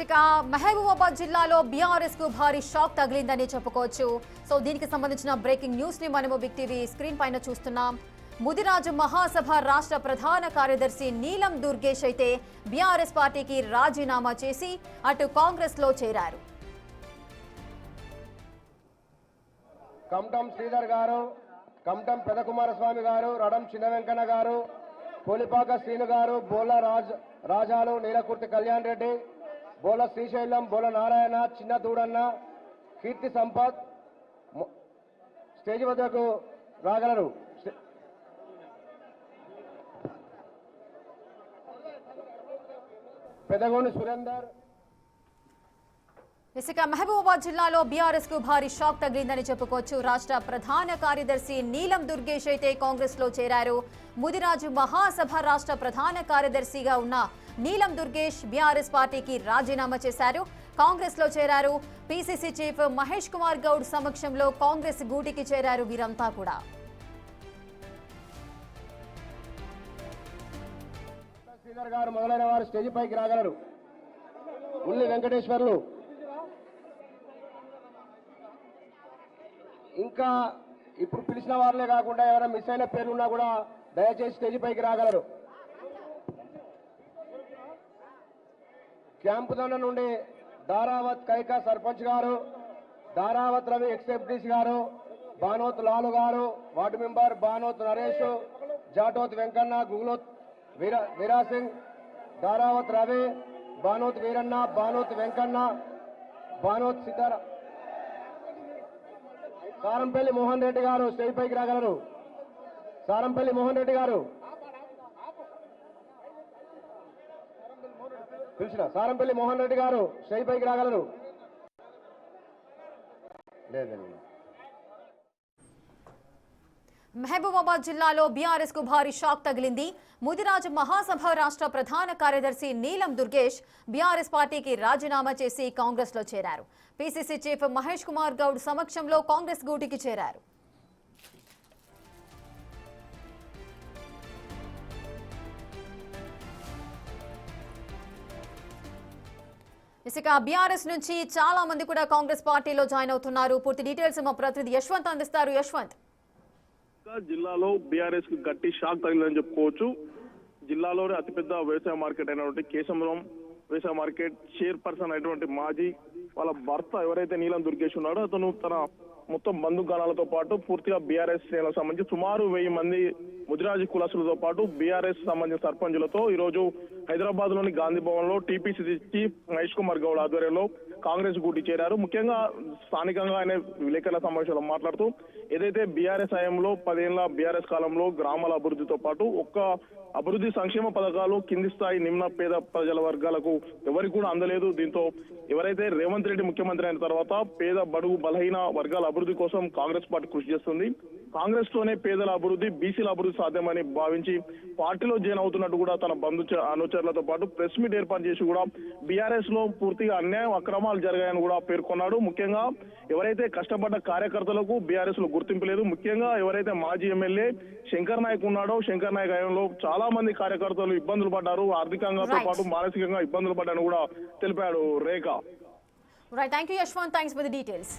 ఇక మహబూబాబాద్ జిల్లాలో బీఆర్ఎస్ కు భారీ షాక్ తగిలిందని చెప్పుకోవచ్చు. సో దీనికి సంబంధించిన బ్రేకింగ్ న్యూస్ ని మనము బిగ్ టీవీ స్క్రీన్ పైన చూస్తున్నాం. ముదిరాజు మహాసభ రాష్ట్ర ప్రధాన కార్యదర్శి నీలం దుర్గేష్ అయితే బీఆర్ఎస్ పార్టీకి రాజీనామా చేసి అటు కాంగ్రెస్ లో చేరారు. కమటం శ్రీధర్ గారు, కమటం పెదకుమారస్వామి గారు, రడం చిన్న వెంకన్న గారు, పోలిపాక శ్రీను గారు, బోల రాజాలు, నీలకుర్తి కళ్యాణ్ రెడ్డి, బోల శ్రీశైలం, బోల నారాయణ, చిన్న దూడన్న, కీర్తి సంపత్ స్టేజ్ వద్దకు రాగలరు. పెదగోని సురేందర్. ఇక మహబూబాబాద్ జిల్లాలో బీఆర్ఎస్ కు భారీ షాక్ తగిలిందని చెప్పుకోవచ్చు. రాష్ట్ర ప్రధాన కార్యదర్శి నీలం దుర్గేష్ అయితే కాంగ్రెస్ లో చేరారు. ముదిరాజు మహాసభ రాష్ట్ర ప్రధాన కార్యదర్శిగా ఉన్న నీలం దుర్గేష్ బీఆర్ఎస్ పార్టీకి రాజీనామా చేశారు. కాంగ్రెస్ లో చేరారు. పీసీసీ చీఫ్ మహేష్ కుమార్ గౌడ్ సమక్షంలో కాంగ్రెస్ గూటికి చేరారు వీరంతా కూడా. శ్రీధర్ గారు మొదలైన వారు స్టేజ్ పైకి రాగలరు. ఉల్లి వెంకటేశ్వర్లు, ఇంకా ఇప్పుడు పిలిచిన వారినే కాకుండా ఎవరైనా మిస్ అయిన పేర్లున్నా కూడా దయచేసి స్టేజ్ పైకి రాగలరు. క్యాంపు దండ నుండి దారావత్ కైకా సర్పంచ్ గారు, దారావత్ రవి ఎక్స్ఎఫ్డీసీ గారు, బానోత్ లాలు గారు, వార్డు మెంబర్ బానోత్ నరేష్, జాటోత్ వెంకన్న, గుగులోత్ వీరాసింగ్, దారావత్ రవి, బానోత్ వీరన్న, బానోత్ వెంకన్న, బానోత్ సితార, సారంపల్లి మోహన్ రెడ్డి గారు స్టేజ్ పైకి రాగలరు. సారంపల్లి మోహన్ రెడ్డి గారు పిలిచిన సారంపల్లి మోహన్ రెడ్డి గారు స్టేజ్ పైకి రాగలరు. లేదండి. మహబూబాబాద్ జిల్లాలో బీఆర్ఎస్ కు భారీ షాక్ తగిలింది. ముదిరాజు మహాసభ రాష్ట్ర ప్రధాన కార్యదర్శి నీలం దుర్గేష్ బీఆర్ఎస్ పార్టీకి రాజీనామా చేసి కాంగ్రెస్ లో చేరారు. పీసీసీ చీఫ్ మహేష్ కుమార్ గౌడ్ సమక్షంలో కాంగ్రెస్ గూటికి చేరారు. ఇక బీఆర్ఎస్ నుంచి చాలా మంది కూడా కాంగ్రెస్ పార్టీలో జాయిన్ అవుతున్నారు. పూర్తి డీటెయిల్స్ మా ప్రతినిధి యశ్వంత్ అందిస్తారు. యశ్వంత్, జిల్లాలో బీఆర్ఎస్ కు గట్టి షాక్ తగిలిందని చెప్పుకోవచ్చు. జిల్లాలోనే అతిపెద్ద వ్యవసాయ మార్కెట్ అయినటువంటి కేశవరం వ్యవసాయ మార్కెట్ చైర్పర్సన్ అయినటువంటి మాజీ వాళ్ళ భర్త ఎవరైతే నీలం దుర్గేష్ ఉన్నాడో అతను తన మొత్తం బంధుగణాలతో పాటు పూర్తిగా బీఆర్ఎస్ శ్రేణులకు సంబంధించి సుమారు 1000 మంది ముదిరాజు కులస్తులతో పాటు బీఆర్ఎస్ సంబంధించిన సర్పంచులతో ఈ రోజు హైదరాబాద్ లోని గాంధీ భవన్ లో టీపీసీసీ చీఫ్ మహేష్ కుమార్ గౌడ్ ఆధ్వర్యంలో కాంగ్రెస్ గూటి చేరారు. ముఖ్యంగా స్థానికంగా ఆయన విలేకరుల సమావేశంలో మాట్లాడుతూ ఏదైతే బీఆర్ఎస్ హయాంలో 10 ఏళ్ల బీఆర్ఎస్ కాలంలో గ్రామాల అభివృద్ధితో పాటు ఒక్క అభివృద్ధి సంక్షేమ పథకాలు కింది స్థాయి నిమ్న పేద ప్రజల వర్గాలకు ఎవరికి కూడా అందలేదు. దీంతో ఎవరైతే రేవంత్ రెడ్డి ముఖ్యమంత్రి అయిన తర్వాత పేద బడుగు బలహీన వర్గాల అభివృద్ధి కోసం కాంగ్రెస్ పార్టీ కృషి చేస్తుంది. కాంగ్రెస్ తోనే పేదల అభివృద్ధి, బీసీల అభివృద్ధి సాధ్యమని భావించి పార్టీలో జాయిన్ అవుతున్నట్టు కూడా తన అనుచరులతో పాటు ప్రెస్ మీట్ ఏర్పాటు చేసి కూడా బీఆర్ఎస్ లో పూర్తిగా అన్యాయం అక్రమాలు జరిగాయని కూడా పేర్కొన్నాడు. ముఖ్యంగా ఎవరైతే కష్టపడ్డ కార్యకర్తలకు బీఆర్ఎస్ లో గుర్తింపు లేదు. ముఖ్యంగా ఎవరైతే మాజీ ఎమ్మెల్యే శంకర్ నాయక్ ఉన్నాడో శంకర్ నాయక్ హయాంలో చాలా మంది కార్యకర్తలు ఇబ్బందులు పడ్డారు, ఆర్థికంగా పాటు మానసికంగా ఇబ్బందులు పడ్డారని కూడా తెలిపాడు. Rekha. Right, thank you Yashwant, thanks for the details.